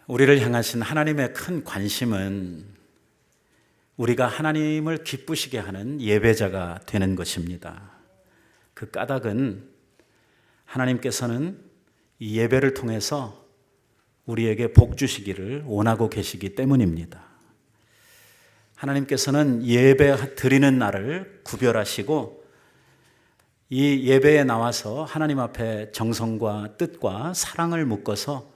우리를 향하신 하나님의 큰 관심은 우리가 하나님을 기쁘시게 하는 예배자가 되는 것입니다. 그 까닭은 하나님께서는 이 예배를 통해서 우리에게 복 주시기를 원하고 계시기 때문입니다. 하나님께서는 예배 드리는 날을 구별하시고 이 예배에 나와서 하나님 앞에 정성과 뜻과 사랑을 묶어서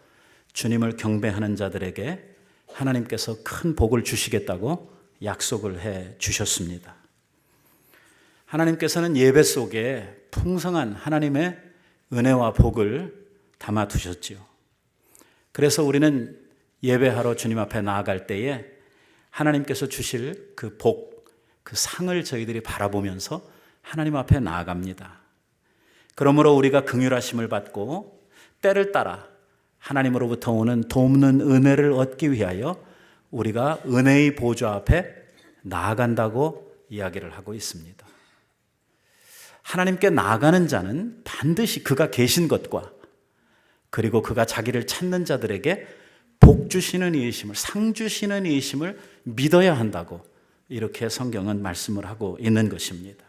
주님을 경배하는 자들에게 하나님께서 큰 복을 주시겠다고 약속을 해 주셨습니다. 하나님께서는 예배 속에 풍성한 하나님의 은혜와 복을 담아 두셨지요. 그래서 우리는 예배하러 주님 앞에 나아갈 때에 하나님께서 주실 그 복, 그 상을 저희들이 바라보면서 하나님 앞에 나아갑니다. 그러므로 우리가 긍휼하심을 받고 때를 따라 하나님으로부터 오는 돕는 은혜를 얻기 위하여 우리가 은혜의 보좌 앞에 나아간다고 이야기를 하고 있습니다. 하나님께 나아가는 자는 반드시 그가 계신 것과 그리고 그가 자기를 찾는 자들에게 복 주시는 이이심을, 상 주시는 이이심을 믿어야 한다고 이렇게 성경은 말씀을 하고 있는 것입니다.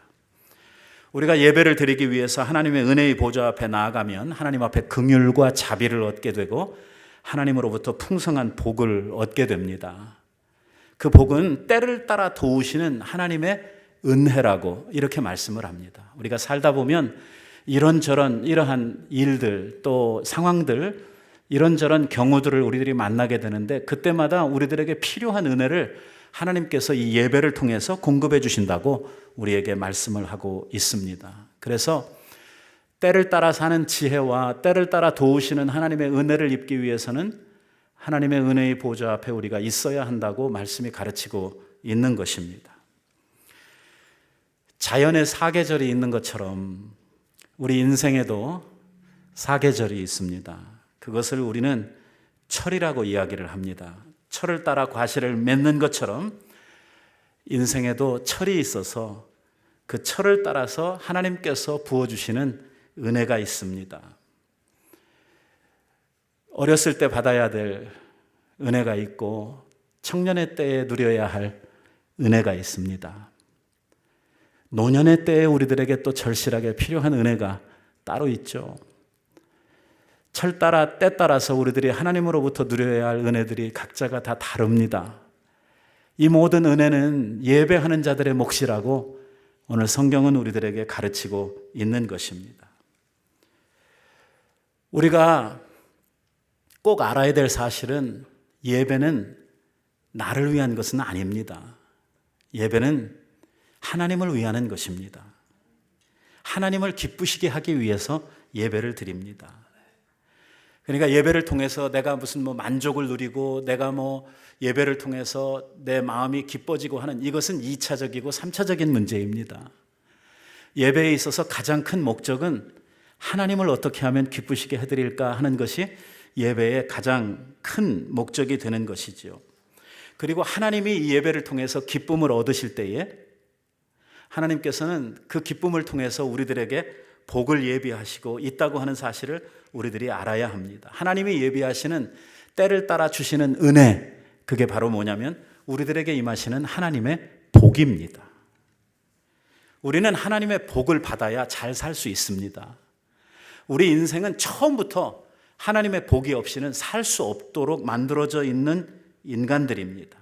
우리가 예배를 드리기 위해서 하나님의 은혜의 보좌 앞에 나아가면 하나님 앞에 긍휼과 자비를 얻게 되고 하나님으로부터 풍성한 복을 얻게 됩니다. 그 복은 때를 따라 도우시는 하나님의 은혜라고 이렇게 말씀을 합니다. 우리가 살다 보면 이런저런 이러한 일들 또 상황들 이런저런 경우들을 우리들이 만나게 되는데 그때마다 우리들에게 필요한 은혜를 하나님께서 이 예배를 통해서 공급해 주신다고 우리에게 말씀을 하고 있습니다. 그래서 때를 따라 사는 지혜와 때를 따라 도우시는 하나님의 은혜를 입기 위해서는 하나님의 은혜의 보좌 앞에 우리가 있어야 한다고 말씀이 가르치고 있는 것입니다. 자연의 사계절이 있는 것처럼 우리 인생에도 사계절이 있습니다. 그것을 우리는 철이라고 이야기를 합니다. 철을 따라 과실을 맺는 것처럼 인생에도 철이 있어서 그 철을 따라서 하나님께서 부어주시는 은혜가 있습니다. 어렸을 때 받아야 될 은혜가 있고 청년의 때에 누려야 할 은혜가 있습니다. 노년의 때에 우리들에게 또 절실하게 필요한 은혜가 따로 있죠. 철 따라 때 따라서 우리들이 하나님으로부터 누려야 할 은혜들이 각자가 다 다릅니다. 이 모든 은혜는 예배하는 자들의 몫이라고 오늘 성경은 우리들에게 가르치고 있는 것입니다. 우리가 꼭 알아야 될 사실은 예배는 나를 위한 것은 아닙니다. 예배는 하나님을 위하는 것입니다. 하나님을 기쁘시게 하기 위해서 예배를 드립니다. 그러니까 예배를 통해서 내가 무슨 만족을 누리고 내가 예배를 통해서 내 마음이 기뻐지고 하는 이것은 2차적이고 3차적인 문제입니다. 예배에 있어서 가장 큰 목적은 하나님을 어떻게 하면 기쁘시게 해드릴까 하는 것이 예배의 가장 큰 목적이 되는 것이지요. 그리고 하나님이 이 예배를 통해서 기쁨을 얻으실 때에 하나님께서는 그 기쁨을 통해서 우리들에게 복을 예비하시고 있다고 하는 사실을 우리들이 알아야 합니다. 하나님이 예비하시는 때를 따라 주시는 은혜, 그게 바로 뭐냐면 우리들에게 임하시는 하나님의 복입니다. 우리는 하나님의 복을 받아야 잘 살 수 있습니다. 우리 인생은 처음부터 하나님의 복이 없이는 살 수 없도록 만들어져 있는 인간들입니다.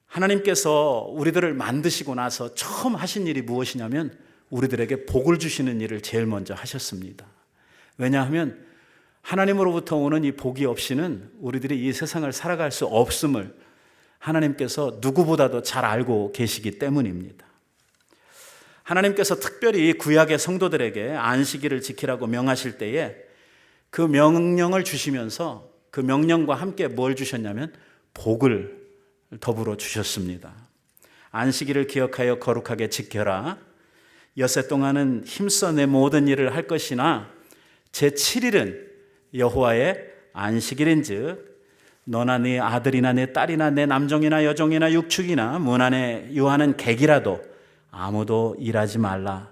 하나님께서 우리들을 만드시고 나서 처음 하신 일이 무엇이냐면 우리들에게 복을 주시는 일을 제일 먼저 하셨습니다. 왜냐하면 하나님으로부터 오는 이 복이 없이는 우리들이 이 세상을 살아갈 수 없음을 하나님께서 누구보다도 잘 알고 계시기 때문입니다. 하나님께서 특별히 구약의 성도들에게 안식일을 지키라고 명하실 때에 그 명령을 주시면서 그 명령과 함께 뭘 주셨냐면 복을 더불어 주셨습니다. 안식일을 기억하여 거룩하게 지켜라. 엿새 동안은 힘써 내 모든 일을 할 것이나 제7일은 여호와의 안식일인즉 너나 네 아들이나 내 딸이나 내 남종이나 여종이나 육축이나 문 안에 유하는 객이라도 아무도 일하지 말라.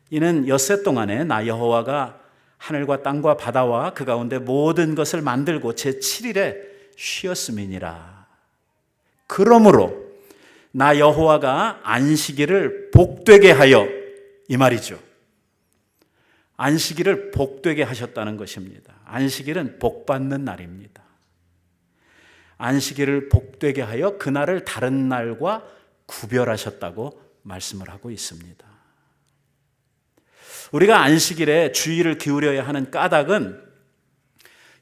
이는 엿새 동안에 나 여호와가 하늘과 땅과 바다와 그 가운데 모든 것을 만들고 제7일에 쉬었음이니라. 그러므로 나 여호와가 안식일을 복되게 하여, 이 말이죠. 안식일을 복되게 하셨다는 것입니다. 안식일은 복받는 날입니다. 안식일을 복되게 하여 그날을 다른 날과 구별하셨다고 말씀을 하고 있습니다. 우리가 안식일에 주의를 기울여야 하는 까닭은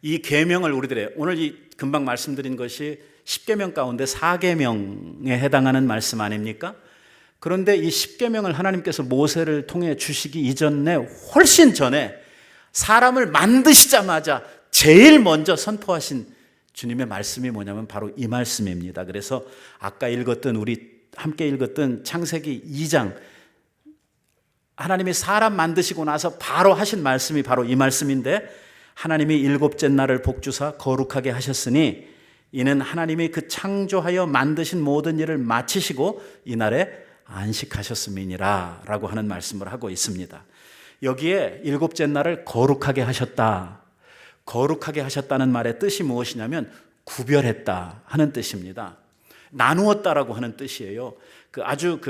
이 계명을 우리들의, 오늘 이 금방 말씀드린 것이 10계명 가운데 4계명에 해당하는 말씀 아닙니까? 그런데 이 10계명을 하나님께서 모세를 통해 주시기 이전에, 훨씬 전에 사람을 만드시자마자 제일 먼저 선포하신 주님의 말씀이 뭐냐면 바로 이 말씀입니다. 그래서 아까 읽었던, 우리 함께 읽었던 창세기 2장, 하나님이 사람 만드시고 나서 바로 하신 말씀이 바로 이 말씀인데, 하나님이 일곱째 날을 복주사 거룩하게 하셨으니 이는 하나님이 그 창조하여 만드신 모든 일을 마치시고 이날에 안식하셨음이니라 라고 하는 말씀을 하고 있습니다. 여기에 일곱째 날을 거룩하게 하셨다, 거룩하게 하셨다는 말의 뜻이 무엇이냐면 구별했다 하는 뜻입니다. 나누었다라고 하는 뜻이에요. 아주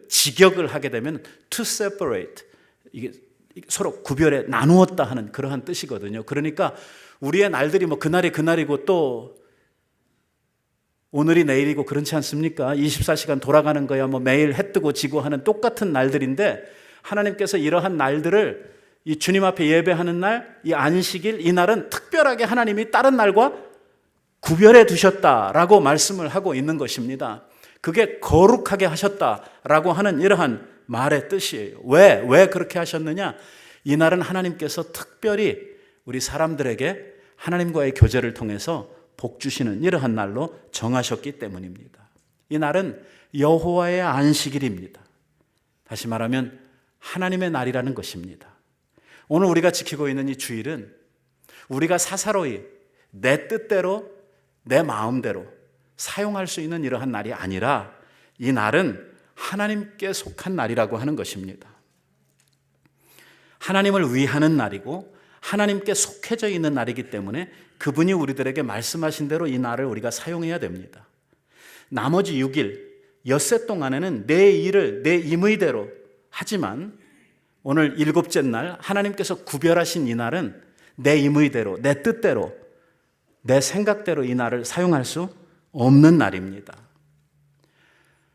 직역을 하게 되면 to separate, 이게 서로 구별해 나누었다 하는 그러한 뜻이거든요. 그러니까 우리의 날들이 뭐 그날이 그날이고 또 오늘이 내일이고 그렇지 않습니까? 24시간 돌아가는 거야 뭐 매일 해 뜨고 지고 하는 똑같은 날들인데, 하나님께서 이러한 날들을 이 주님 앞에 예배하는 날, 이 안식일, 이 날은 특별하게 하나님이 다른 날과 구별해 두셨다라고 말씀을 하고 있는 것입니다. 그게 거룩하게 하셨다라고 하는 이러한 말의 뜻이에요. 왜 그렇게 하셨느냐? 이 날은 하나님께서 특별히 우리 사람들에게 하나님과의 교제를 통해서 복 주시는 이러한 날로 정하셨기 때문입니다. 이 날은 여호와의 안식일입니다. 다시 말하면 하나님의 날이라는 것입니다. 오늘 우리가 지키고 있는 이 주일은 우리가 사사로이 내 뜻대로 내 마음대로 사용할 수 있는 이러한 날이 아니라, 이 날은 하나님께 속한 날이라고 하는 것입니다. 하나님을 위하는 날이고 하나님께 속해져 있는 날이기 때문에 그분이 우리들에게 말씀하신 대로 이 날을 우리가 사용해야 됩니다. 나머지 6일, 엿새 동안에는 내 일을 내 임의대로 하지만, 오늘 일곱째 날 하나님께서 구별하신 이 날은 내 임의대로, 내 뜻대로, 내 생각대로 이 날을 사용할 수 없는 날입니다.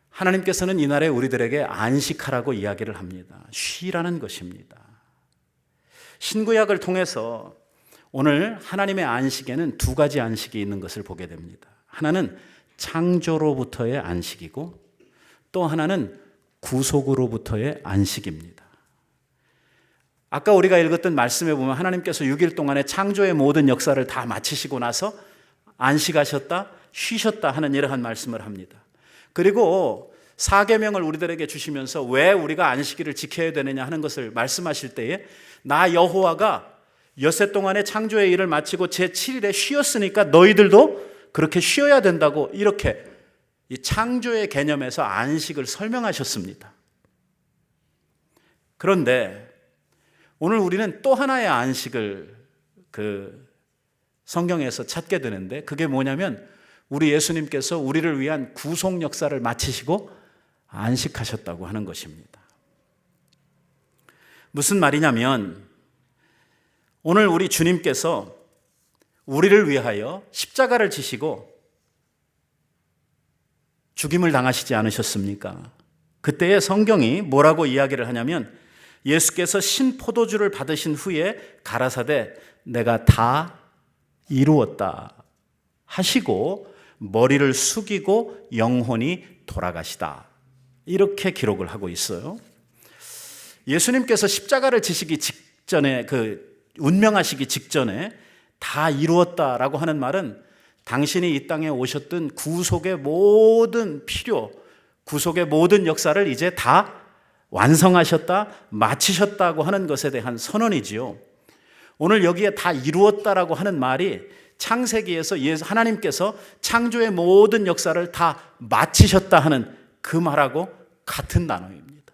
하나님께서는 이 날에 우리들에게 안식하라고 이야기를 합니다. 쉬라는 것입니다. 신구약을 통해서 오늘 하나님의 안식에는 두 가지 안식이 있는 것을 보게 됩니다. 하나는 창조로부터의 안식이고 또 하나는 구속으로부터의 안식입니다. 아까 우리가 읽었던 말씀에 보면 하나님께서 6일 동안에 창조의 모든 역사를 다 마치시고 나서 안식하셨다, 쉬셨다 하는 이러한 말씀을 합니다. 그리고 4계명을 우리들에게 주시면서 왜 우리가 안식일을 지켜야 되느냐 하는 것을 말씀하실 때에, 나 여호와가 엿새 동안에 창조의 일을 마치고 제7일에 쉬었으니까 너희들도 그렇게 쉬어야 된다고, 이렇게 이 창조의 개념에서 안식을 설명하셨습니다. 그런데 오늘 우리는 또 하나의 안식을 성경에서 찾게 되는데, 그게 뭐냐면 우리 예수님께서 우리를 위한 구속 역사를 마치시고 안식하셨다고 하는 것입니다. 무슨 말이냐면, 오늘 우리 주님께서 우리를 위하여 십자가를 지시고 죽임을 당하시지 않으셨습니까? 그때의 성경이 뭐라고 이야기를 하냐면, 예수께서 신포도주를 받으신 후에 가라사대 내가 다 이루었다 하시고 머리를 숙이고 영혼이 돌아가시다, 이렇게 기록을 하고 있어요. 예수님께서 십자가를 지시기 직전에, 운명하시기 직전에 다 이루었다라고 하는 말은 당신이 이 땅에 오셨던 구속의 모든 필요, 구속의 모든 역사를 이제 다 완성하셨다, 마치셨다고 하는 것에 대한 선언이지요. 오늘 여기에 다 이루었다라고 하는 말이 창세기에서 하나님께서 창조의 모든 역사를 다 마치셨다 하는 그 말하고 같은 단어입니다.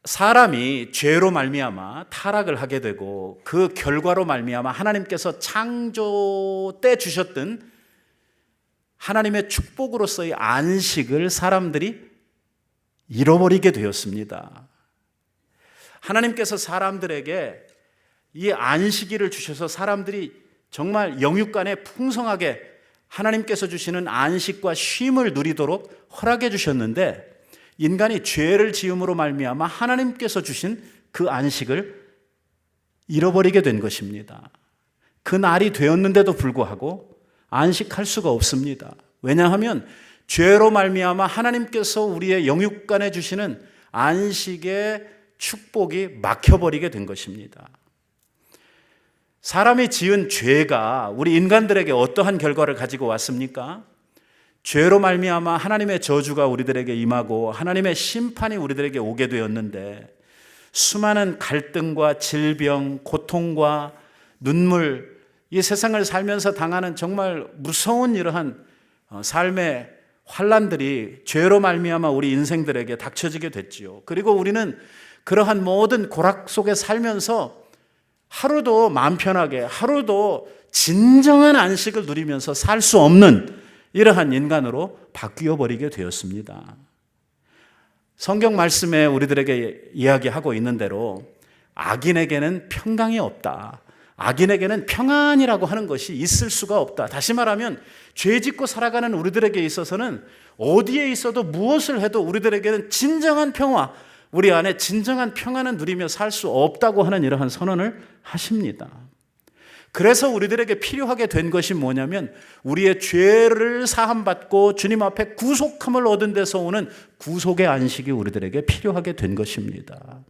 사람이 죄로 말미암아 타락을 하게 되고 그 결과로 말미암아 하나님께서 창조 때 주셨던 하나님의 축복으로서의 안식을 사람들이 잃어버리게 되었습니다. 하나님께서 사람들에게 이 안식일을 주셔서 사람들이 정말 영육간에 풍성하게 하나님께서 주시는 안식과 쉼을 누리도록 허락해 주셨는데 인간이 죄를 지음으로 말미암아 하나님께서 주신 그 안식을 잃어버리게 된 것입니다. 그 날이 되었는데도 불구하고 안식할 수가 없습니다. 왜냐하면 죄로 말미암아 하나님께서 우리의 영육간에 주시는 안식의 축복이 막혀버리게 된 것입니다. 사람이 지은 죄가 우리 인간들에게 어떠한 결과를 가지고 왔습니까? 죄로 말미암아 하나님의 저주가 우리들에게 임하고 하나님의 심판이 우리들에게 오게 되었는데 수많은 갈등과 질병, 고통과 눈물, 이 세상을 살면서 당하는 정말 무서운 이러한 삶의 환난들이 죄로 말미암아 우리 인생들에게 닥쳐지게 됐지요. 그리고 우리는 그러한 모든 고락 속에 살면서 하루도 마음 편하게, 하루도 진정한 안식을 누리면서 살 수 없는 이러한 인간으로 바뀌어 버리게 되었습니다. 성경 말씀에 우리들에게 이야기하고 있는 대로 악인에게는 평강이 없다. 악인에게는 평안이라고 하는 것이 있을 수가 없다. 다시 말하면 죄 짓고 살아가는 우리들에게 있어서는 어디에 있어도 무엇을 해도 우리들에게는 진정한 평화, 우리 안에 진정한 평안을 누리며 살 수 없다고 하는 이러한 선언을 하십니다. 그래서 우리들에게 필요하게 된 것이 뭐냐면 우리의 죄를 사함받고 주님 앞에 구속함을 얻은 데서 오는 구속의 안식이 우리들에게 필요하게 된 것입니다.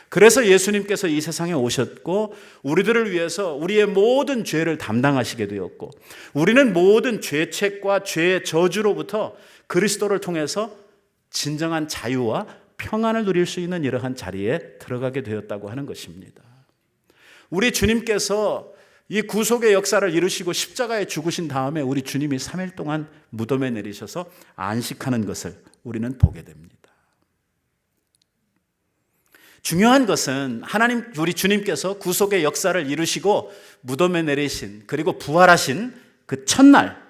그래서 예수님께서 이 세상에 오셨고 우리들을 위해서 우리의 모든 죄를 담당하시게 되었고 우리는 모든 죄책과 죄의 저주로부터 그리스도를 통해서 진정한 자유와 평안을 누릴 수 있는 이러한 자리에 들어가게 되었다고 하는 것입니다. 우리 주님께서 이 구속의 역사를 이루시고 십자가에 죽으신 다음에 우리 주님이 3일 동안 무덤에 내리셔서 안식하는 것을 우리는 보게 됩니다. 중요한 것은 하나님, 우리 주님께서 구속의 역사를 이루시고 무덤에 내리신 그리고 부활하신 그 첫날,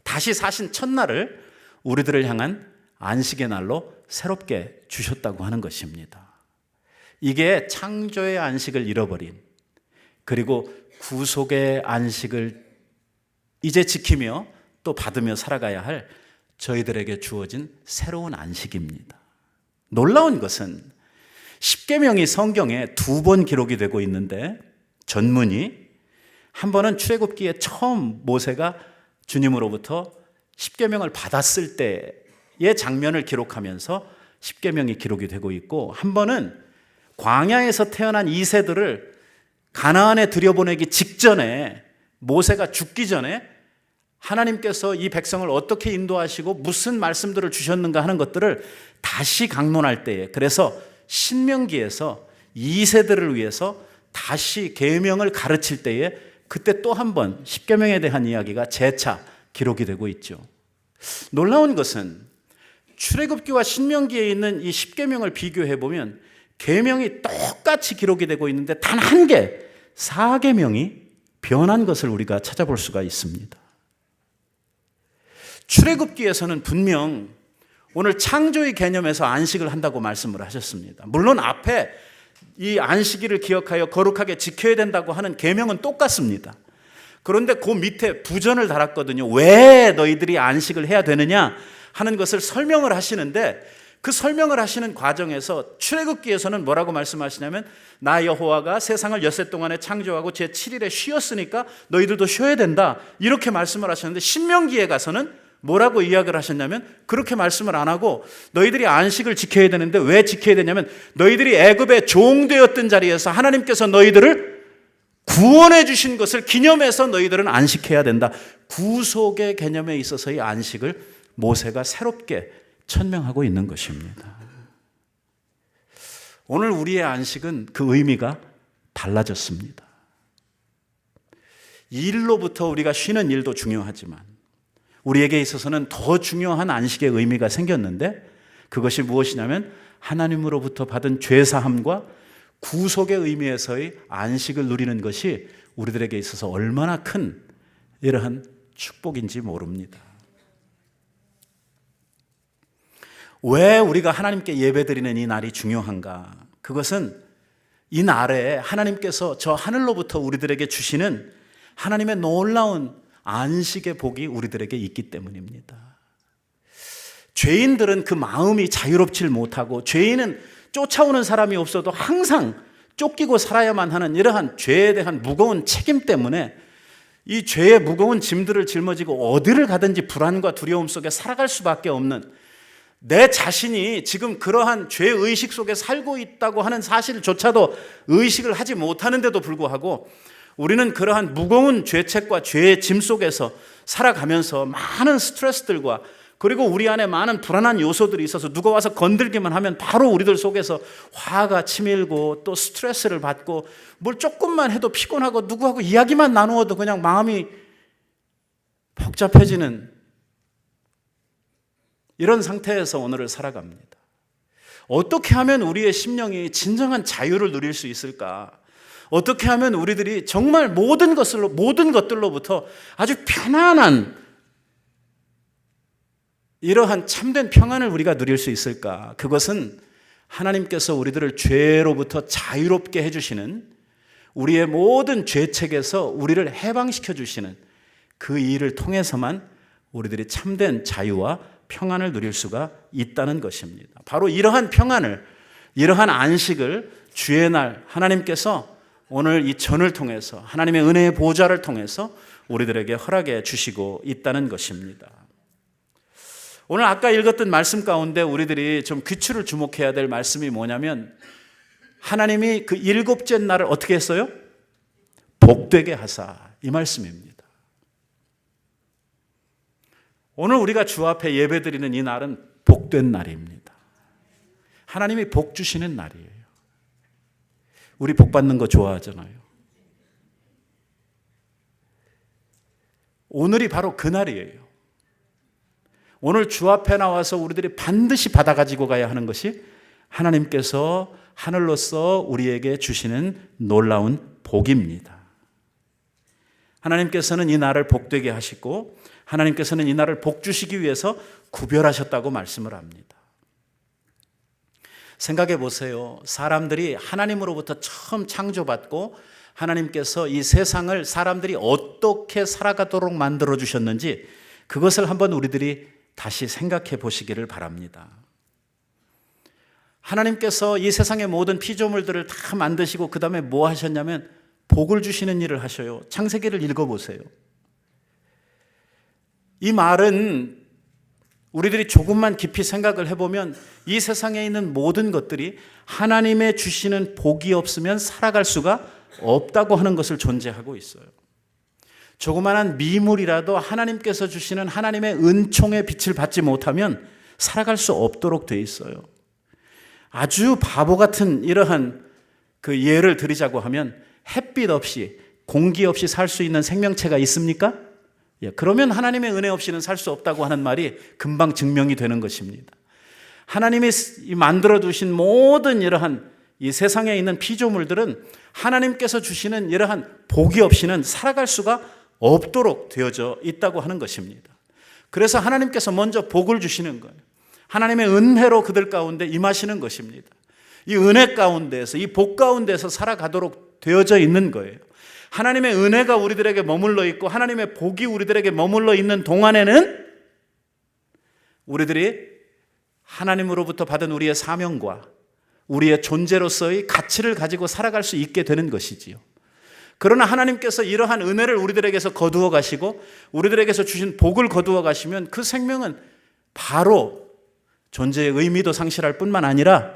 다시 사신 첫날을 우리들을 향한 안식의 날로 새롭게 주셨다고 하는 것입니다. 이게 창조의 안식을 잃어버린 그리고 구속의 안식을 이제 지키며 또 받으며 살아가야 할 저희들에게 주어진 새로운 안식입니다. 놀라운 것은 십계명이 성경에 2번 기록이 되고 있는데 전문이 한 번은 출애굽기에 처음 모세가 주님으로부터 십계명을 받았을 때의 장면을 기록하면서 십계명이 기록이 되고 있고 한 번은 광야에서 태어난 이세들을 가나안에 들여보내기 직전에 모세가 죽기 전에 하나님께서 이 백성을 어떻게 인도하시고 무슨 말씀들을 주셨는가 하는 것들을 다시 강론할 때에 그래서 신명기에서 2세들을 위해서 다시 계명을 가르칠 때에 그때 또 한 번 십계명에 대한 이야기가 재차 기록이 되고 있죠. 놀라운 것은 출애굽기와 신명기에 있는 이 십계명을 비교해 보면 계명이 똑같이 기록이 되고 있는데 단 한 개, 4계명이 변한 것을 우리가 찾아볼 수가 있습니다. 출애굽기에서는 분명 오늘 창조의 개념에서 안식을 한다고 말씀을 하셨습니다. 물론 앞에 이 안식일을 기억하여 거룩하게 지켜야 된다고 하는 계명은 똑같습니다. 그런데 그 밑에 부전을 달았거든요. 왜 너희들이 안식을 해야 되느냐 하는 것을 설명을 하시는데 그 설명을 하시는 과정에서 출애굽기에서는 뭐라고 말씀하시냐면 나 여호와가 세상을 엿새 동안에 창조하고 제 7일에 쉬었으니까 너희들도 쉬어야 된다 이렇게 말씀을 하셨는데 신명기에 가서는 뭐라고 이야기를 하셨냐면 그렇게 말씀을 안 하고 너희들이 안식을 지켜야 되는데 왜 지켜야 되냐면 너희들이 애굽의 종되었던 자리에서 하나님께서 너희들을 구원해 주신 것을 기념해서 너희들은 안식해야 된다. 구속의 개념에 있어서의 안식을 모세가 새롭게 천명하고 있는 것입니다. 오늘 우리의 안식은 그 의미가 달라졌습니다. 일로부터 우리가 쉬는 일도 중요하지만 우리에게 있어서는 더 중요한 안식의 의미가 생겼는데 그것이 무엇이냐면 하나님으로부터 받은 죄사함과 구속의 의미에서의 안식을 누리는 것이 우리들에게 있어서 얼마나 큰 이러한 축복인지 모릅니다. 왜 우리가 하나님께 예배드리는 이 날이 중요한가? 그것은 이 날에 하나님께서 저 하늘로부터 우리들에게 주시는 하나님의 놀라운 안식의 복이 우리들에게 있기 때문입니다. 죄인들은 그 마음이 자유롭질 못하고, 죄인은 쫓아오는 사람이 없어도 항상 쫓기고 살아야만 하는 이러한 죄에 대한 무거운 책임 때문에 이 죄의 무거운 짐들을 짊어지고 어디를 가든지 불안과 두려움 속에 살아갈 수밖에 없는, 내 자신이 지금 그러한 죄의식 속에 살고 있다고 하는 사실조차도 의식을 하지 못하는데도 불구하고 우리는 그러한 무거운 죄책과 죄의 짐 속에서 살아가면서 많은 스트레스들과, 그리고 우리 안에 많은 불안한 요소들이 있어서 누가 와서 건들기만 하면 바로 우리들 속에서 화가 치밀고 또 스트레스를 받고, 뭘 조금만 해도 피곤하고 누구하고 이야기만 나누어도 그냥 마음이 복잡해지는 이런 상태에서 오늘을 살아갑니다. 어떻게 하면 우리의 심령이 진정한 자유를 누릴 수 있을까? 어떻게 하면 우리들이 정말 모든 것들로부터 아주 편안한 이러한 참된 평안을 우리가 누릴 수 있을까? 그것은 하나님께서 우리들을 죄로부터 자유롭게 해주시는, 우리의 모든 죄책에서 우리를 해방시켜 주시는 그 일을 통해서만 우리들이 참된 자유와 평안을 누릴 수가 있다는 것입니다. 바로 이러한 평안을, 이러한 안식을 주의 날 하나님께서 오늘 이 전을 통해서, 하나님의 은혜의 보좌를 통해서 우리들에게 허락해 주시고 있다는 것입니다. 오늘 아까 읽었던 말씀 가운데 우리들이 좀 귀추를 주목해야 될 말씀이 뭐냐면, 하나님이 그 일곱째 날을 어떻게 했어요? 복되게 하사, 이 말씀입니다. 오늘 우리가 주 앞에 예배드리는 이 날은 복된 날입니다. 하나님이 복 주시는 날이에요. 우리 복 받는 거 좋아하잖아요. 오늘이 바로 그 날이에요. 오늘 주 앞에 나와서 우리들이 반드시 받아가지고 가야 하는 것이 하나님께서 하늘로서 우리에게 주시는 놀라운 복입니다. 하나님께서는 이 날을 복되게 하시고, 하나님께서는 이 날을 복 주시기 위해서 구별하셨다고 말씀을 합니다. 생각해 보세요. 사람들이 하나님으로부터 처음 창조받고 하나님께서 이 세상을 사람들이 어떻게 살아가도록 만들어 주셨는지, 그것을 한번 우리들이 다시 생각해 보시기를 바랍니다. 하나님께서 이 세상의 모든 피조물들을 다 만드시고 그 다음에 뭐 하셨냐면 복을 주시는 일을 하셔요. 창세기를 읽어보세요. 이 말은 우리들이 조금만 깊이 생각을 해보면 이 세상에 있는 모든 것들이 하나님의 주시는 복이 없으면 살아갈 수가 없다고 하는 것을 존재하고 있어요. 조그마한 미물이라도 하나님께서 주시는 하나님의 은총의 빛을 받지 못하면 살아갈 수 없도록 돼 있어요. 아주 바보 같은 이러한 그 예를 드리자고 하면, 햇빛 없이 공기 없이 살 수 있는 생명체가 있습니까? 그러면 하나님의 은혜 없이는 살 수 없다고 하는 말이 금방 증명이 되는 것입니다. 하나님이 만들어 두신 모든 이러한 이 세상에 있는 피조물들은 하나님께서 주시는 이러한 복이 없이는 살아갈 수가 없도록 되어져 있다고 하는 것입니다. 그래서 하나님께서 먼저 복을 주시는 거예요. 하나님의 은혜로 그들 가운데 임하시는 것입니다. 이 은혜 가운데에서, 이 복 가운데에서 살아가도록 되어져 있는 거예요. 하나님의 은혜가 우리들에게 머물러 있고 하나님의 복이 우리들에게 머물러 있는 동안에는 우리들이 하나님으로부터 받은 우리의 사명과 우리의 존재로서의 가치를 가지고 살아갈 수 있게 되는 것이지요. 그러나 하나님께서 이러한 은혜를 우리들에게서 거두어 가시고 우리들에게서 주신 복을 거두어 가시면 그 생명은 바로 존재의 의미도 상실할 뿐만 아니라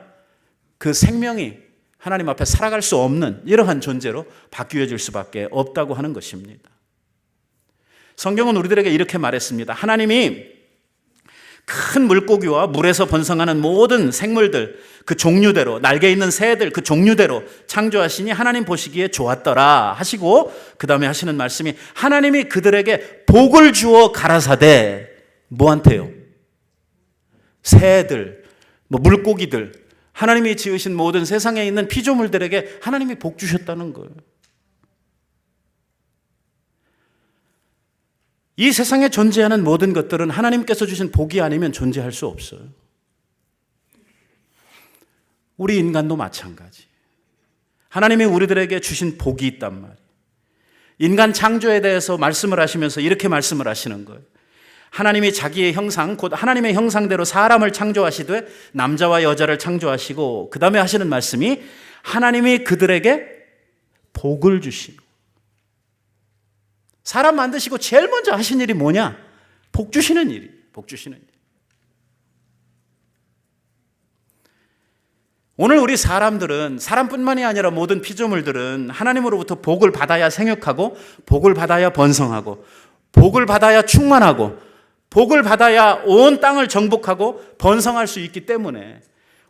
그 생명이 하나님 앞에 살아갈 수 없는 이러한 존재로 바뀌어질 수밖에 없다고 하는 것입니다. 성경은 우리들에게 이렇게 말했습니다. 하나님이 큰 물고기와 물에서 번성하는 모든 생물들 그 종류대로, 날개 있는 새들 그 종류대로 창조하시니 하나님 보시기에 좋았더라 하시고, 그 다음에 하시는 말씀이 하나님이 그들에게 복을 주어 가라사대, 뭐한테요? 새들, 물고기들, 하나님이 지으신 모든 세상에 있는 피조물들에게 하나님이 복 주셨다는 거예요. 이 세상에 존재하는 모든 것들은 하나님께서 주신 복이 아니면 존재할 수 없어요. 우리 인간도 마찬가지. 하나님이 우리들에게 주신 복이 있단 말이에요. 인간 창조에 대해서 말씀을 하시면서 이렇게 말씀을 하시는 거예요. 하나님이 자기의 형상, 곧 하나님의 형상대로 사람을 창조하시되 남자와 여자를 창조하시고 그 다음에 하시는 말씀이 하나님이 그들에게 복을 주시고, 사람 만드시고 제일 먼저 하신 일이 뭐냐? 복 주시는 일이, 복 주시는 일. 오늘 우리 사람들은, 사람뿐만이 아니라 모든 피조물들은 하나님으로부터 복을 받아야 생육하고, 복을 받아야 번성하고, 복을 받아야 충만하고, 복을 받아야 온 땅을 정복하고 번성할 수 있기 때문에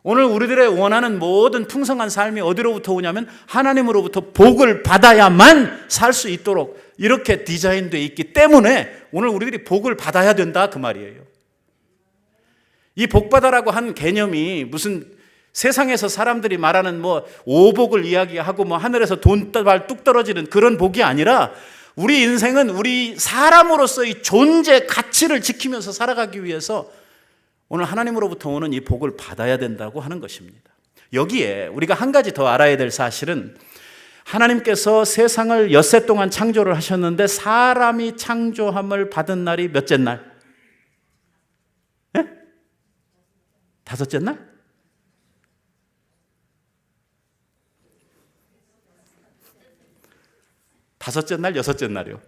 오늘 우리들의 원하는 모든 풍성한 삶이 어디로부터 오냐면 하나님으로부터 복을 받아야만 살 수 있도록 이렇게 디자인되어 있기 때문에 오늘 우리들이 복을 받아야 된다 그 말이에요. 이 복받아라고 한 개념이 무슨 세상에서 사람들이 말하는 뭐 오복을 이야기하고 뭐 하늘에서 돈발 뚝 떨어지는 그런 복이 아니라 우리 인생은 우리 사람으로서의 존재 가치를 지키면서 살아가기 위해서 오늘 하나님으로부터 오는 이 복을 받아야 된다고 하는 것입니다. 여기에 우리가 한 가지 더 알아야 될 사실은 하나님께서 세상을 엿새 동안 창조를 하셨는데 사람이 창조함을 받은 날이 몇째 날? 네? 다섯째 날? 다섯째 날, 여섯째 날이요?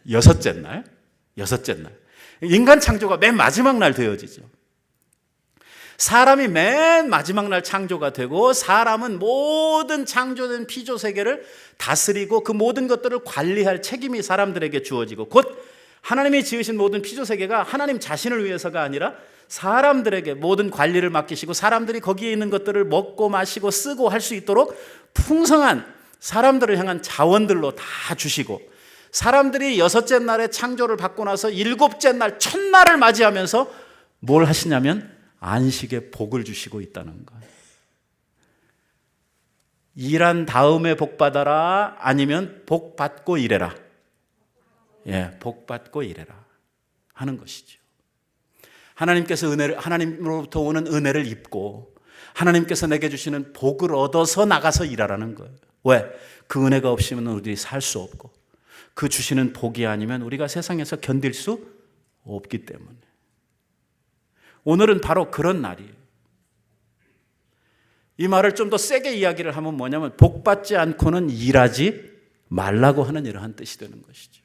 여섯째 날? 여섯째 날. 인간 창조가 맨 마지막 날 되어지죠. 사람이 맨 마지막 날 창조가 되고 사람은 모든 창조된 피조 세계를 다스리고 그 모든 것들을 관리할 책임이 사람들에게 주어지고 곧 하나님이 지으신 모든 피조 세계가 하나님 자신을 위해서가 아니라 사람들에게 모든 관리를 맡기시고 사람들이 거기에 있는 것들을 먹고 마시고 쓰고 할 수 있도록 풍성한 사람들을 향한 자원들로 다 주시고 사람들이 여섯째 날에 창조를 받고 나서 일곱째 날 첫날을 맞이하면서 뭘 하시냐면 안식에 복을 주시고 있다는 거예요. 일한 다음에 복 받아라 아니면 복 받고 일해라. 예, 복 받고 일해라 하는 것이죠. 하나님께서 하나님으로부터 오는 은혜를 입고 하나님께서 내게 주시는 복을 얻어서 나가서 일하라는 거예요. 왜? 그 은혜가 없으면 우리들이 살 수 없고 그 주시는 복이 아니면 우리가 세상에서 견딜 수 없기 때문에 오늘은 바로 그런 날이에요. 이 말을 좀 더 세게 이야기를 하면 뭐냐면 복 받지 않고는 일하지 말라고 하는 이러한 뜻이 되는 것이죠.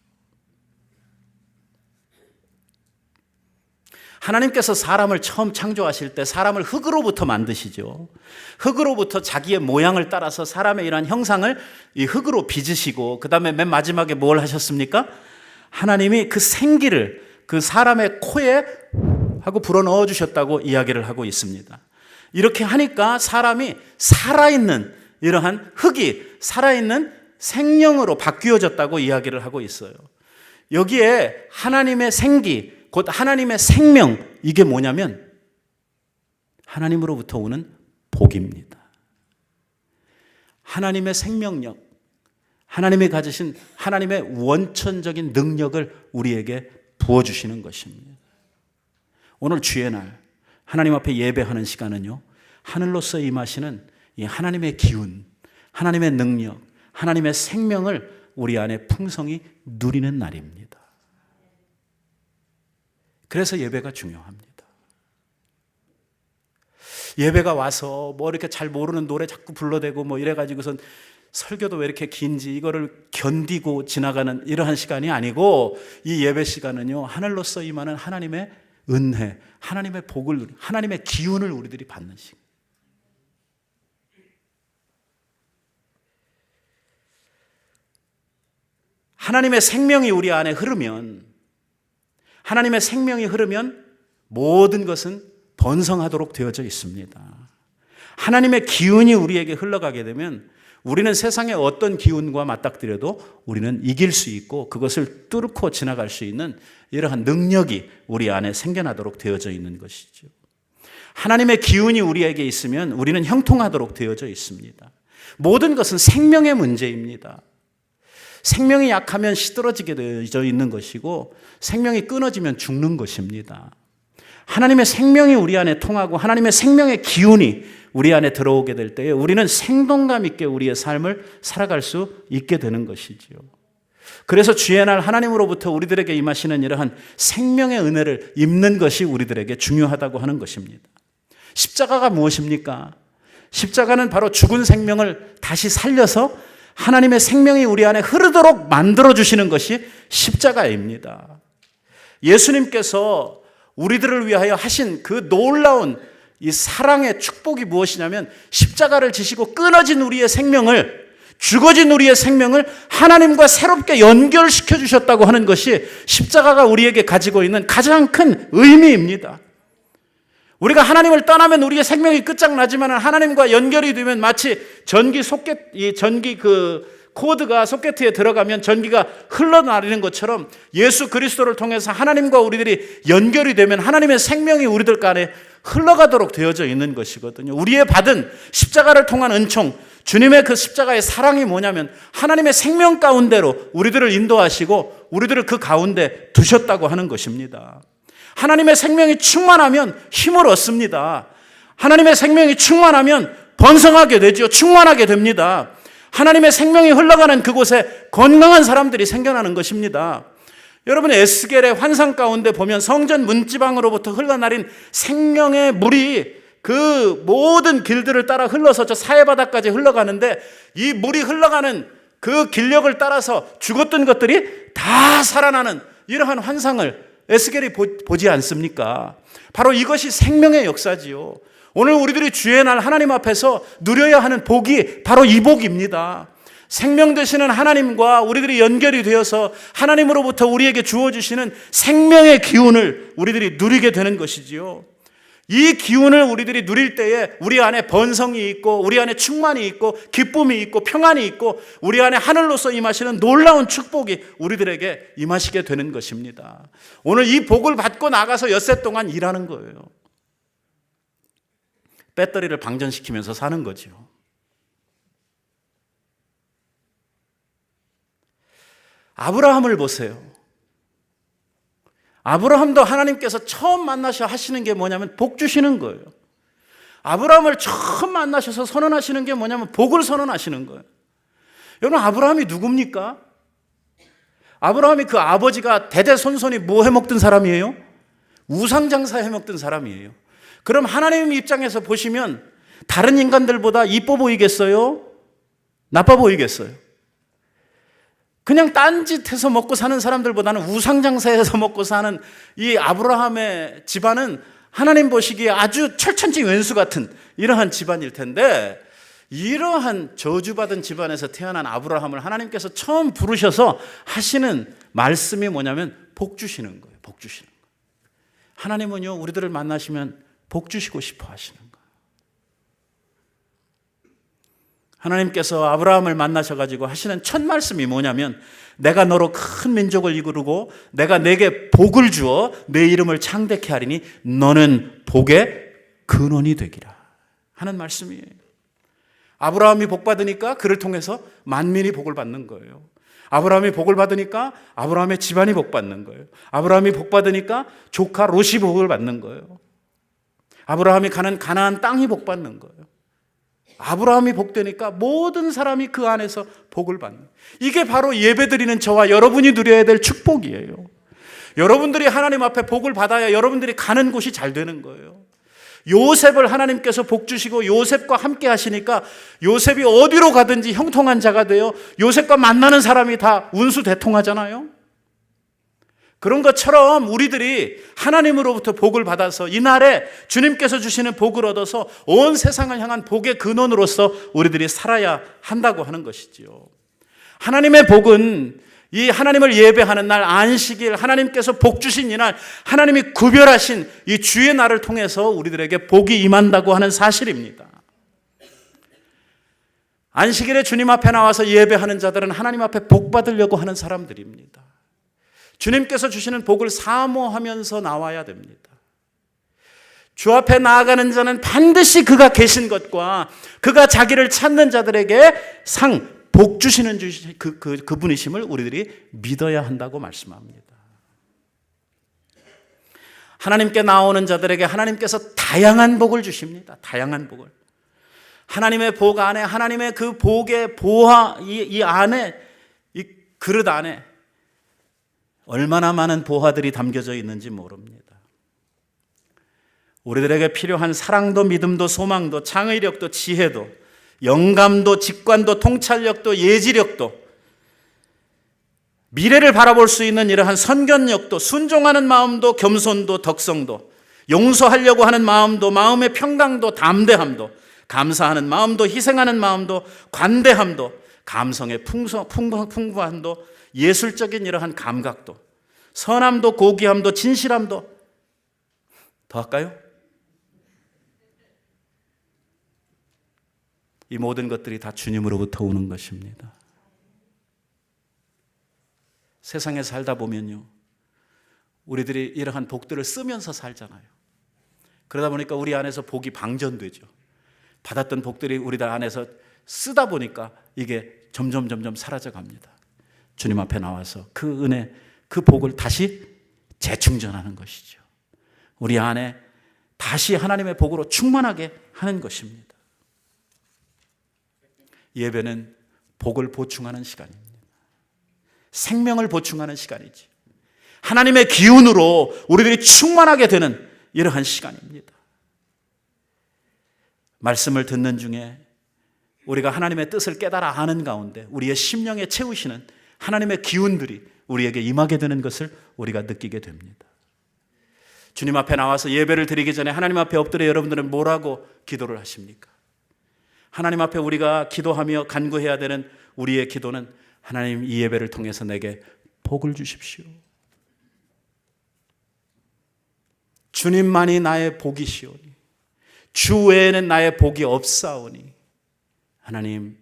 하나님께서 사람을 처음 창조하실 때 사람을 흙으로부터 만드시죠. 흙으로부터 자기의 모양을 따라서 사람의 이러한 형상을 이 흙으로 빚으시고 그 다음에 맨 마지막에 뭘 하셨습니까? 하나님이 그 생기를 그 사람의 코에 하고 불어넣어 주셨다고 이야기를 하고 있습니다. 이렇게 하니까 사람이 살아있는 이러한 흙이 살아있는 생명으로 바뀌어졌다고 이야기를 하고 있어요. 여기에 하나님의 생기 곧 하나님의 생명, 이게 뭐냐면 하나님으로부터 오는 복입니다. 하나님의 생명력, 하나님이 가지신 하나님의 원천적인 능력을 우리에게 부어주시는 것입니다. 오늘 주의 날 하나님 앞에 예배하는 시간은요, 하늘로서 임하시는 이 하나님의 기운, 하나님의 능력, 하나님의 생명을 우리 안에 풍성히 누리는 날입니다. 그래서 예배가 중요합니다. 예배가 와서 뭐 이렇게 잘 모르는 노래 자꾸 불러대고 뭐 이래가지고선 설교도 왜 이렇게 긴지 이거를 견디고 지나가는 이러한 시간이 아니고 이 예배 시간은요, 하늘로서 임하는 하나님의 은혜, 하나님의 복을, 하나님의 기운을 우리들이 받는 시간. 하나님의 생명이 우리 안에 흐르면, 하나님의 생명이 흐르면 모든 것은 번성하도록 되어져 있습니다. 하나님의 기운이 우리에게 흘러가게 되면 우리는 세상의 어떤 기운과 맞닥뜨려도 우리는 이길 수 있고 그것을 뚫고 지나갈 수 있는 이러한 능력이 우리 안에 생겨나도록 되어져 있는 것이죠. 하나님의 기운이 우리에게 있으면 우리는 형통하도록 되어져 있습니다. 모든 것은 생명의 문제입니다. 생명이 약하면 시들어지게 되어져 있는 것이고 생명이 끊어지면 죽는 것입니다. 하나님의 생명이 우리 안에 통하고 하나님의 생명의 기운이 우리 안에 들어오게 될 때에 우리는 생동감 있게 우리의 삶을 살아갈 수 있게 되는 것이지요. 그래서 주의 날 하나님으로부터 우리들에게 임하시는 이러한 생명의 은혜를 입는 것이 우리들에게 중요하다고 하는 것입니다. 십자가가 무엇입니까? 십자가는 바로 죽은 생명을 다시 살려서 하나님의 생명이 우리 안에 흐르도록 만들어주시는 것이 십자가입니다. 예수님께서 우리들을 위하여 하신 그 놀라운 이 사랑의 축복이 무엇이냐면 십자가를 지시고 끊어진 우리의 생명을, 죽어진 우리의 생명을 하나님과 새롭게 연결시켜 주셨다고 하는 것이 십자가가 우리에게 가지고 있는 가장 큰 의미입니다. 우리가 하나님을 떠나면 우리의 생명이 끝장나지만 하나님과 연결이 되면 마치 전기 코드가 소켓에 들어가면 전기가 흘러나리는 것처럼 예수 그리스도를 통해서 하나님과 우리들이 연결이 되면 하나님의 생명이 우리들 간에 흘러가도록 되어져 있는 것이거든요. 우리의 받은 십자가를 통한 은총, 주님의 그 십자가의 사랑이 뭐냐면 하나님의 생명 가운데로 우리들을 인도하시고 우리들을 그 가운데 두셨다고 하는 것입니다. 하나님의 생명이 충만하면 힘을 얻습니다. 하나님의 생명이 충만하면 번성하게 되죠. 충만하게 됩니다. 하나님의 생명이 흘러가는 그곳에 건강한 사람들이 생겨나는 것입니다. 여러분, 에스겔의 환상 가운데 보면 성전 문지방으로부터 흘러내린 생명의 물이 그 모든 길들을 따라 흘러서 저 사해바다까지 흘러가는데 이 물이 흘러가는 그 길력을 따라서 죽었던 것들이 다 살아나는 이러한 환상을 에스겔이 보지 않습니까? 바로 이것이 생명의 역사지요. 오늘 우리들이 주의 날 하나님 앞에서 누려야 하는 복이 바로 이 복입니다. 생명 되시는 하나님과 우리들이 연결이 되어서 하나님으로부터 우리에게 주어주시는 생명의 기운을 우리들이 누리게 되는 것이지요. 이 기운을 우리들이 누릴 때에 우리 안에 번성이 있고 우리 안에 충만이 있고 기쁨이 있고 평안이 있고 우리 안에 하늘로서 임하시는 놀라운 축복이 우리들에게 임하시게 되는 것입니다. 오늘 이 복을 받고 나가서 엿새 동안 일하는 거예요. 배터리를 방전시키면서 사는 거죠. 아브라함을 보세요. 아브라함도 하나님께서 처음 만나셔 하시는 게 뭐냐면 복 주시는 거예요. 아브라함을 처음 만나셔서 선언하시는 게 뭐냐면 복을 선언하시는 거예요. 여러분, 아브라함이 누굽니까? 아브라함이 그 아버지가 대대손손이 뭐 해먹던 사람이에요? 우상장사 해먹던 사람이에요. 그럼 하나님 입장에서 보시면 다른 인간들보다 이뻐 보이겠어요? 나빠 보이겠어요? 그냥 딴짓해서 먹고 사는 사람들보다는 우상장사해서 먹고 사는 이 아브라함의 집안은 하나님 보시기에 아주 철천지 왼수 같은 이러한 집안일 텐데, 이러한 저주받은 집안에서 태어난 아브라함을 하나님께서 처음 부르셔서 하시는 말씀이 뭐냐면 복 주시는 거예요. 복 주시는 거예요. 하나님은요, 우리들을 만나시면 복 주시고 싶어 하시는 거예요. 하나님께서 아브라함을 만나셔가지고 하시는 첫 말씀이 뭐냐면 내가 너로 큰 민족을 이루고 내가 내게 복을 주어 내 이름을 창대케 하리니 너는 복의 근원이 되기라 하는 말씀이에요. 아브라함이 복 받으니까 그를 통해서 만민이 복을 받는 거예요. 아브라함이 복을 받으니까 아브라함의 집안이 복 받는 거예요. 아브라함이 복 받으니까 조카 롯이 복을 받는 거예요. 아브라함이 가는 가나안 땅이 복 받는 거예요. 아브라함이 복되니까 모든 사람이 그 안에서 복을 받는, 이게 바로 예배드리는 저와 여러분이 누려야 될 축복이에요. 여러분들이 하나님 앞에 복을 받아야 여러분들이 가는 곳이 잘 되는 거예요. 요셉을 하나님께서 복 주시고 요셉과 함께 하시니까 요셉이 어디로 가든지 형통한 자가 되어 요셉과 만나는 사람이 다 운수대통하잖아요. 그런 것처럼 우리들이 하나님으로부터 복을 받아서 이날에 주님께서 주시는 복을 얻어서 온 세상을 향한 복의 근원으로서 우리들이 살아야 한다고 하는 것이지요. 하나님의 복은 이 하나님을 예배하는 날 안식일, 하나님께서 복 주신 이날, 하나님이 구별하신 이 주의 날을 통해서 우리들에게 복이 임한다고 하는 사실입니다. 안식일에 주님 앞에 나와서 예배하는 자들은 하나님 앞에 복 받으려고 하는 사람들입니다. 주님께서 주시는 복을 사모하면서 나와야 됩니다. 주 앞에 나아가는 자는 반드시 그가 계신 것과 그가 자기를 찾는 자들에게 복 주시는 그분이심을 우리들이 믿어야 한다고 말씀합니다. 하나님께 나오는 자들에게 하나님께서 다양한 복을 주십니다. 다양한 복을. 하나님의 복 안에, 하나님의 그 복의 보화, 이 안에, 이 그릇 안에 얼마나 많은 보화들이 담겨져 있는지 모릅니다. 우리들에게 필요한 사랑도 믿음도 소망도 창의력도 지혜도 영감도 직관도 통찰력도 예지력도 미래를 바라볼 수 있는 이러한 선견력도 순종하는 마음도 겸손도 덕성도 용서하려고 하는 마음도 마음의 평강도 담대함도 감사하는 마음도 희생하는 마음도 관대함도 감성의 풍부함도 예술적인 이러한 감각도 선함도 고귀함도 진실함도 더 할까요? 이 모든 것들이 다 주님으로부터 오는 것입니다. 세상에 살다 보면요, 우리들이 이러한 복들을 쓰면서 살잖아요. 그러다 보니까 우리 안에서 복이 방전되죠. 받았던 복들이 우리들 안에서 쓰다 보니까 이게 점점 사라져 갑니다. 주님 앞에 나와서 그 은혜, 그 복을 다시 재충전하는 것이죠. 우리 안에 다시 하나님의 복으로 충만하게 하는 것입니다. 예배는 복을 보충하는 시간입니다. 생명을 보충하는 시간이지. 하나님의 기운으로 우리들이 충만하게 되는 이러한 시간입니다. 말씀을 듣는 중에 우리가 하나님의 뜻을 깨달아 아는 가운데 우리의 심령에 채우시는 하나님의 기운들이 우리에게 임하게 되는 것을 우리가 느끼게 됩니다. 주님 앞에 나와서 예배를 드리기 전에 하나님 앞에 엎드려 여러분들은 뭐라고 기도를 하십니까? 하나님 앞에 우리가 기도하며 간구해야 되는 우리의 기도는 하나님, 이 예배를 통해서 내게 복을 주십시오. 주님만이 나의 복이시오니 주 외에는 나의 복이 없사오니 하나님,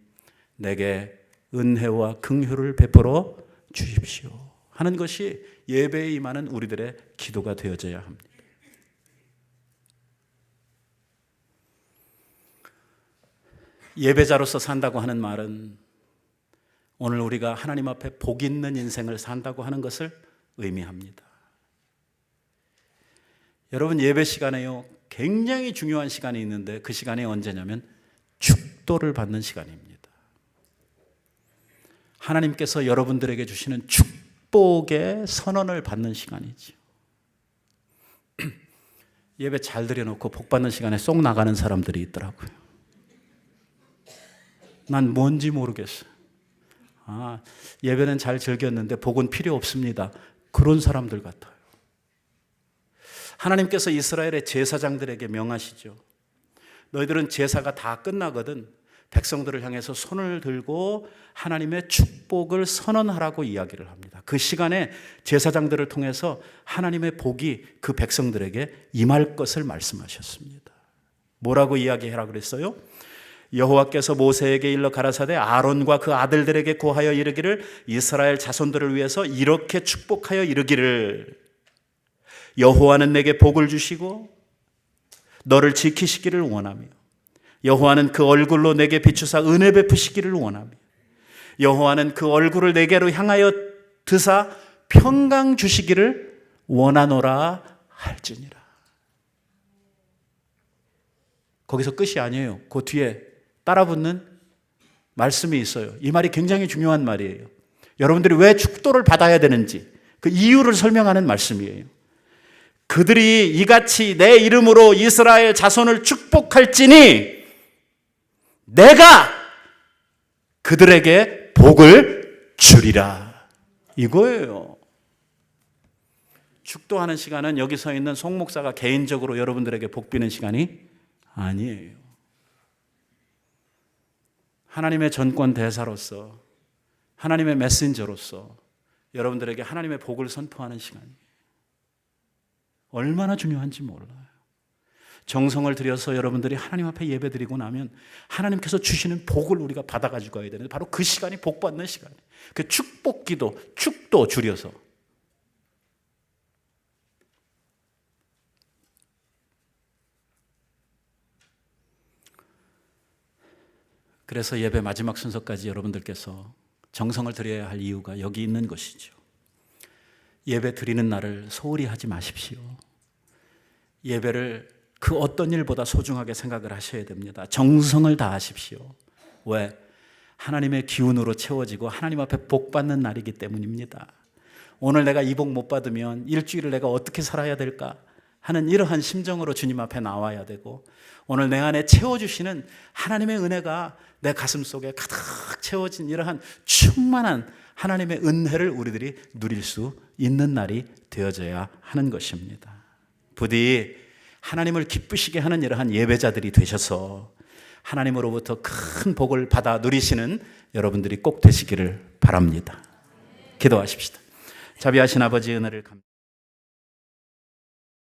내게 은혜와 긍휼을 베풀어 주십시오 하는 것이 예배에 임하는 우리들의 기도가 되어져야 합니다. 예배자로서 산다고 하는 말은 오늘 우리가 하나님 앞에 복 있는 인생을 산다고 하는 것을 의미합니다. 여러분, 예배 시간에요, 굉장히 중요한 시간이 있는데 그 시간이 언제냐면 축도를 받는 시간입니다. 하나님께서 여러분들에게 주시는 축복의 선언을 받는 시간이죠. 예배 잘 드려놓고 복 받는 시간에 쏙 나가는 사람들이 있더라고요. 난 뭔지 모르겠어요. 예배는 잘 즐겼는데 복은 필요 없습니다. 그런 사람들 같아요. 하나님께서 이스라엘의 제사장들에게 명하시죠. 너희들은 제사가 다 끝나거든 백성들을 향해서 손을 들고 하나님의 축복을 선언하라고 이야기를 합니다. 그 시간에 제사장들을 통해서 하나님의 복이 그 백성들에게 임할 것을 말씀하셨습니다. 뭐라고 이야기해라 그랬어요? 여호와께서 모세에게 일러 가라사대 아론과 그 아들들에게 고하여 이르기를 이스라엘 자손들을 위해서 이렇게 축복하여 이르기를 여호와는 내게 복을 주시고 너를 지키시기를 원하며 여호와는 그 얼굴로 내게 비추사 은혜 베푸시기를 원하며 여호와는 그 얼굴을 내게로 향하여 드사 평강 주시기를 원하노라 할지니라. 거기서 끝이 아니에요. 그 뒤에 따라붙는 말씀이 있어요. 이 말이 굉장히 중요한 말이에요. 여러분들이 왜 축도를 받아야 되는지 그 이유를 설명하는 말씀이에요. 그들이 이같이 내 이름으로 이스라엘 자손을 축복할지니 내가 그들에게 복을 주리라. 이거예요. 축도하는 시간은 여기 서 있는 송 목사가 개인적으로 여러분들에게 복 비는 시간이 아니에요. 하나님의 전권 대사로서 하나님의 메신저로서 여러분들에게 하나님의 복을 선포하는 시간이에요. 얼마나 중요한지 몰라요. 정성을 들여서 여러분들이 하나님 앞에 예배드리고 나면 하나님께서 주시는 복을 우리가 받아가지고 가야 되는데 바로 그 시간이 복 받는 시간이에요. 그 축복기도, 축도 줄여서. 그래서 예배 마지막 순서까지 여러분들께서 정성을 드려야 할 이유가 여기 있는 것이죠. 예배 드리는 날을 소홀히 하지 마십시오. 예배를 그 어떤 일보다 소중하게 생각을 하셔야 됩니다. 정성을 다하십시오. 왜? 하나님의 기운으로 채워지고 하나님 앞에 복 받는 날이기 때문입니다. 오늘 내가 이 복 못 받으면 일주일을 내가 어떻게 살아야 될까 하는 이러한 심정으로 주님 앞에 나와야 되고, 오늘 내 안에 채워주시는 하나님의 은혜가 내 가슴 속에 가득 채워진 이러한 충만한 하나님의 은혜를 우리들이 누릴 수 있는 날이 되어져야 하는 것입니다. 부디 하나님을 기쁘시게 하는 이러한 예배자들이 되셔서 하나님으로부터 큰 복을 받아 누리시는 여러분들이 꼭 되시기를 바랍니다. 기도하십시다. 자비하신 아버지, 은혜를 감사합니다.